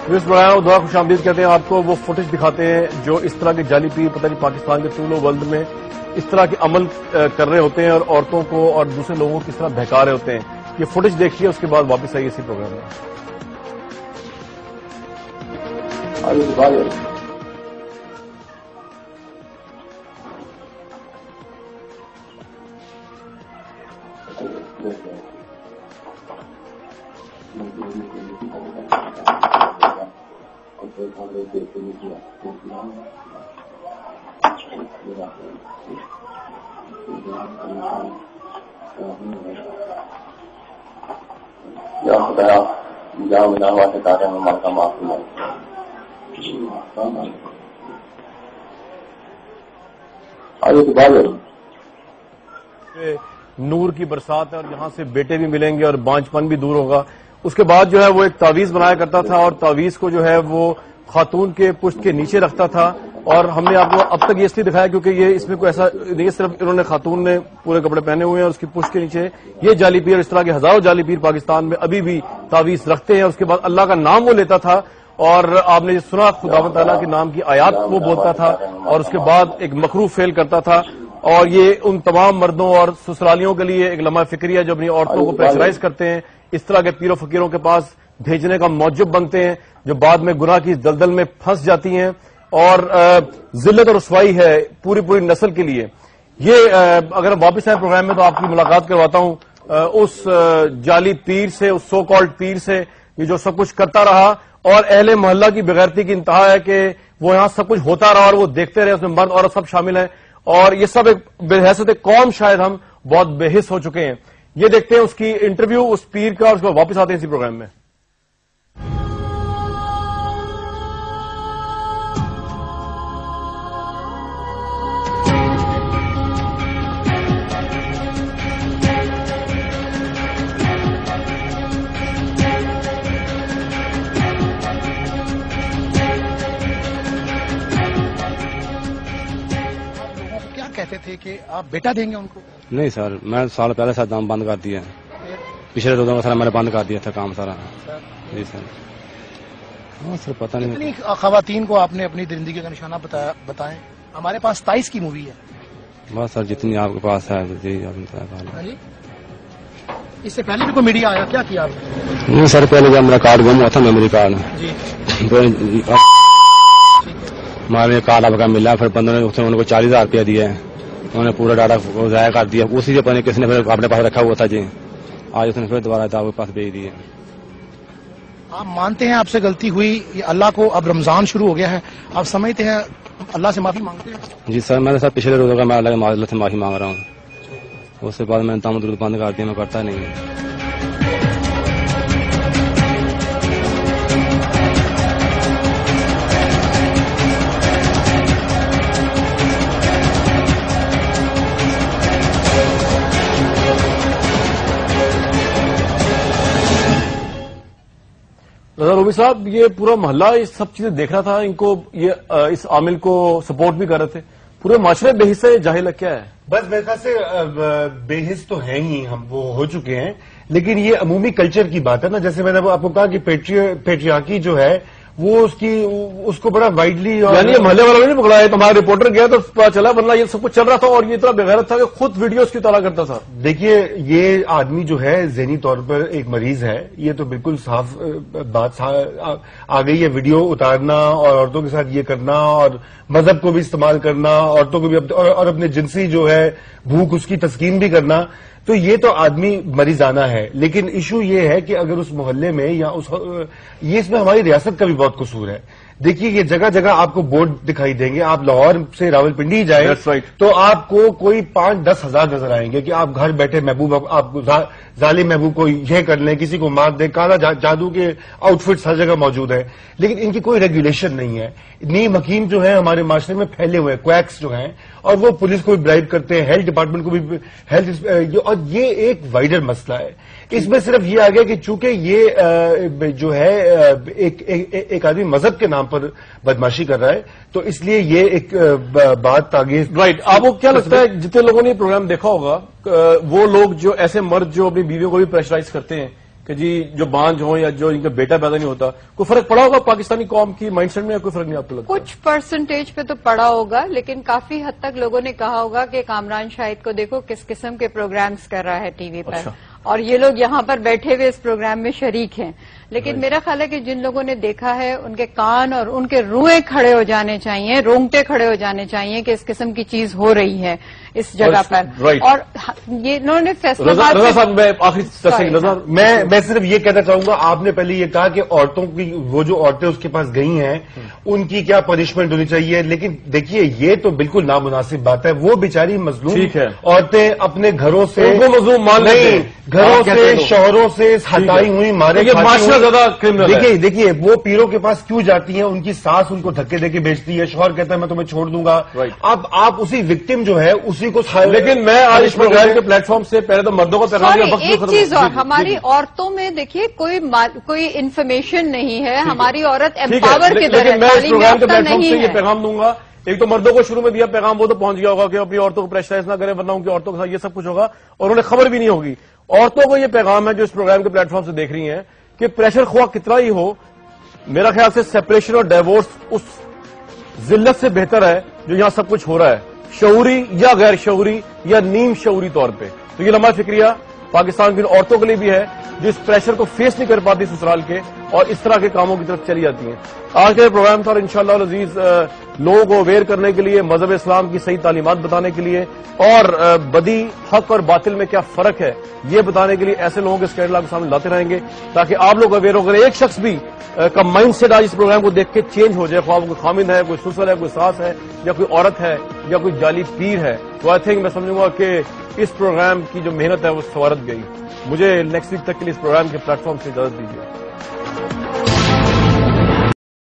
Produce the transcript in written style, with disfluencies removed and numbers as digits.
News programme دوبارہ خوش آمدید کہتے ہیں آپ کو. وہ فوٹیج دکھاتے ہیں جو اس طرح کے جعلی پیر پتہ نہیں پاکستان کے طول و ورلڈ میں اس طرح کے عمل کر رہے ہوتے ہیں اور عورتوں کو اور دوسرے لوگوں کو کس طرح بہکا رہے ہوتے ہیں. یہ فوٹیج دیکھیے, اس کے بعد واپس آئیے اسی پروگرام میں. یا خدایا جہاں بنا ہوا ستارے میں ماں کا معاف ہوا. نور کی برسات ہے اور یہاں سے بیٹے بھی ملیں گے اور بانجھ پن بھی دور ہوگا. اس کے بعد جو ہے وہ ایک تعویذ بنایا کرتا تھا اور تعویذ کو جو ہے وہ خاتون کے پشت کے نیچے رکھتا تھا. اور ہم نے آپ کو اب تک یہ اس لیے دکھایا کیونکہ یہ اس میں کوئی ایسا نہیں, صرف انہوں نے خاتون نے پورے کپڑے پہنے ہوئے ہیں اور اس کی پشت کے نیچے یہ جعلی پیر, اس طرح کے ہزاروں جعلی پیر پاکستان میں ابھی بھی تعویذ رکھتے ہیں. اس کے بعد اللہ کا نام وہ لیتا تھا اور آپ نے سنا خداوند تعالیٰ کے نام کی آیات وہ بولتا تھا اور اس کے بعد ایک مکروہ فعل کرتا تھا. اور یہ ان تمام مردوں اور سسرالیوں کے لیے ایک لمحہ فکری ہے جو اپنی عورتوں کو پریشرائز کرتے ہیں, اس طرح کے پیر و فقیروں کے پاس بھیجنے کا موجب بنتے ہیں جو بعد میں گناہ کی دلدل میں پھنس جاتی ہیں اور ذلت اور رسوائی ہے پوری پوری نسل کے لیے. یہ اگر واپس آئے پروگرام میں تو آپ کی ملاقات کرواتا ہوں اس جعلی پیر سے, اس سو کالڈ پیر سے, یہ جو سب کچھ کرتا رہا اور اہل محلہ کی بغیرتی کی انتہا ہے کہ وہ یہاں سب کچھ ہوتا رہا اور وہ دیکھتے رہے, اس میں مرد عورت سب شامل ہیں اور یہ سب ایک بحیثیت قوم شاید ہم بہت بے حس ہو چکے ہیں. یہ دیکھتے ہیں اس کی انٹرویو اس پیر کا اور اس کو واپس آتے ہیں اسی پروگرام میں. کہتے تھے کہ آپ بیٹا دیں گے ان کو؟ نہیں سر, میں سال پہلے سر دام بند کر دیا, پچھلے 2 دنوں کا سر میں نے بند کر دیا تھا کام سارا. جی سر. ہاں سر پتہ نہیں کتنی خواتین کو آپ نے اپنی زندگی کا نشانہ بتائیں؟ ہمارے پاس 27 کی مووی ہے. بس سر جتنی آپ کے پاس ہے جی آپ نے. اس سے پہلے بھی کوئی میڈیا آیا, کیا کیا آپ نے؟ نہیں سر, پہلے جب میرا کارڈ گم ہوا تھا میموری کارڈ جی ہمارے کارڈ آپ کا ملا, پھر بندوں نے ان کو 40,000 روپیہ دیا ہے, انہوں نے پورا ڈاٹا ضائع کر دیا. اسی سے پہلے کسی نے پھر اپنے پاس رکھا ہوا تھا جی, آج اس نے پھر دوبارہ آپ کے پاس بھیج دیے. آپ مانتے ہیں آپ سے غلطی ہوئی, یہ اللہ کو اب رمضان شروع ہو گیا ہے, آپ سمجھتے ہیں اللہ سے معافی مانگتے ہیں؟ جی سر, میں نے سر پچھلے روزوں کا میں اللہ سے معافی مانگ رہا ہوں. اس کے بعد میں نے تام درود بند کر دیا, میں کرتا نہیں ہوں. روبی صاحب, یہ پورا محلہ یہ سب چیزیں دیکھ رہا تھا, ان کو یہ اس عامل کو سپورٹ بھی کر رہے تھے, پورے معاشرے بے حص ہے, جاہل ہے, کیا ہے؟ بس میرے خیال سے بے حص تو ہیں ہی, ہم وہ ہو چکے ہیں, لیکن یہ عمومی کلچر کی بات ہے نا. جیسے میں نے آپ کو کہا کہ پیٹریارکی جو ہے وہ اس کو بڑا وائڈلی, یعنی یہ محلے والوں نے نہیں پکڑا ہے, تمہارا رپورٹر گیا تو پتا چلا, ورنہ یہ سب کچھ چل رہا تھا اور یہ اتنا بغیرت تھا کہ خود ویڈیوز کی طرح کرتا تھا. دیکھیے یہ آدمی جو ہے ذہنی طور پر ایک مریض ہے, یہ تو بالکل صاف بات آ گئی ہے. ویڈیو اتارنا اور عورتوں کے ساتھ یہ کرنا اور مذہب کو بھی استعمال کرنا, عورتوں کو بھی اور اپنے جنسی جو ہے بھوک اس کی تسکین بھی کرنا, تو یہ تو آدمی مریضانہ ہے. لیکن ایشو یہ ہے کہ اگر اس محلے میں یا یہ اس میں ہماری ریاست کا بھی بہت قصور ہے. دیکھیے یہ جگہ جگہ آپ کو بورڈ دکھائی دیں گے, آپ لاہور سے راولپنڈی جائیں تو آپ کو کوئی 5-10 ہزار نظر آئیں گے کہ آپ گھر بیٹھے محبوب, آپ ظالم محبوب کو یہ کر لیں, کسی کو مار دیں, کالا جادو کے آؤٹ فٹس ہر جگہ موجود ہیں, لیکن ان کی کوئی ریگولیشن نہیں ہے. نیم حکیم جو ہیں ہمارے معاشرے میں پھیلے ہوئے ہیں, کویکس جو ہیں, اور وہ پولیس کو بھی برائب کرتے ہیں, ہیلتھ ڈپارٹمنٹ کو بھی اور یہ ایک وائڈر مسئلہ ہے. اس میں صرف یہ آ گیا کہ چونکہ یہ جو ہے ایک آدمی مذہب کے نام پر بدماشی کر رہا ہے تو اس لیے یہ ایک بات آگے. رائٹ, آپ کو کیا لگتا ہے جتنے لوگوں نے یہ پروگرام دیکھا ہوگا وہ لوگ جو ایسے مرد جو اپنی بیویوں کو بھی پریشرائز کرتے ہیں, کہ جی جو بانجھ ہوں یا جو ان کا بیٹا پیدا نہیں ہوتا، کوئی فرق پڑا ہوگا پاکستانی قوم کی مائنڈ سیٹ میں یا کوئی فرق نہیں آپ کو لگتا؟ کچھ پرسنٹیج پہ تو پڑا ہوگا، لیکن کافی حد تک لوگوں نے کہا ہوگا کہ کامران شاہد کو دیکھو کس قسم کے پروگرامز کر رہا ہے ٹی وی پر، اور یہ لوگ یہاں پر بیٹھے ہوئے اس پروگرام میں شریک ہیں. لیکن میرا خیال ہے کہ جن لوگوں نے دیکھا ہے ان کے کان اور ان کے روئے کھڑے ہو جانے چاہیے، رونگٹے کھڑے ہو جانے چاہیے کہ اس قسم کی چیز ہو رہی ہے اس جگہ پر. اور یہ انہوں نے فیصلہ رضا صاحب میں آخری میں صرف یہ کہنا چاہوں گا، آپ نے پہلے یہ کہا کہ عورتوں کی وہ جو عورتیں اس کے پاس گئی ہیں ان کی کیا پنشمنٹ ہونی چاہیے، لیکن دیکھیے یہ تو بالکل نامناسب بات ہے. وہ بیچاری مظلوم عورتیں اپنے گھروں سے مظلوم مان نہیں، گھروں سے شوہروں سے ہٹائی ہوئی مارے دیکھیے وہ پیروں کے پاس کیوں جاتی ہیں، ان کی ساس ان کو دھکے دے کے بیچتی ہے، شوہر کہتا ہے میں تمہیں چھوڑ دوں گا. اب آپ اسی وکٹم جو ہے اسی کو، لیکن میں آج اس پروگرام کے پلیٹ فارم سے پہلے تو مردوں کو پیغام دیا. ایک چیز اور، ہماری عورتوں میں دیکھیے کوئی انفارمیشن نہیں ہے، ہماری عورت امپاور کے در ہے، میں اس پروگرام کے پلیٹ فارم سے یہ پیغام دوں گا. ایک تو مردوں کو شروع میں دیا پیغام، وہ تو پہنچ گیا ہوگا کہ اپنی عورتوں کو پریشرائز نہ کریں ورنہ ان کی عورتوں کے ساتھ یہ سب کچھ ہوگا اور انہیں خبر بھی نہیں ہوگی. عورتوں کو یہ پیغام ہے جو اس پروگرام کے پلیٹ فارم سے دیکھ رہی ہیں کہ پریشر خواہ کتنا ہی ہو، میرا خیال سے سیپریشن اور ڈائیورس اس ذلت سے بہتر ہے جو یہاں سب کچھ ہو رہا ہے، شعوری یا غیر شعوری یا نیم شعوری طور پہ. تو یہ لمحہ فکریہ پاکستان کی عورتوں کے لیے بھی ہے جو اس پریشر کو فیس نہیں کر پاتی سسرال کے اور اس طرح کے کاموں کی طرف چلی جاتی ہیں. آج کا یہ پروگرام تھا اور انشاءاللہ العزیز لوگوں کو اویئر کرنے کے لیے، مذہب اسلام کی صحیح تعلیمات بتانے کے لیے اور بدی حق اور باطل میں کیا فرق ہے یہ بتانے کے لیے ایسے لوگوں کے اسکینڈل کے سامنے لاتے رہیں گے تاکہ آپ لوگ اویئر ہو. اگر ایک شخص بھی کا مائنڈ سیٹ آج اس پروگرام کو دیکھ کے چینج ہو جائے، خواہ کوئی خامد ہے، کوئی سسر ہے، کوئی ساس ہے یا کوئی عورت ہے یا کوئی جعلی پیر ہے، تو آئی تھنک میں سمجھوں گا کہ اس پروگرام کی جو محنت ہے وہ سوارت گئی. مجھے نیکسٹ ویک تک کے لیے اس پروگرام کے پلیٹ فارم سے اجازت دیجیے.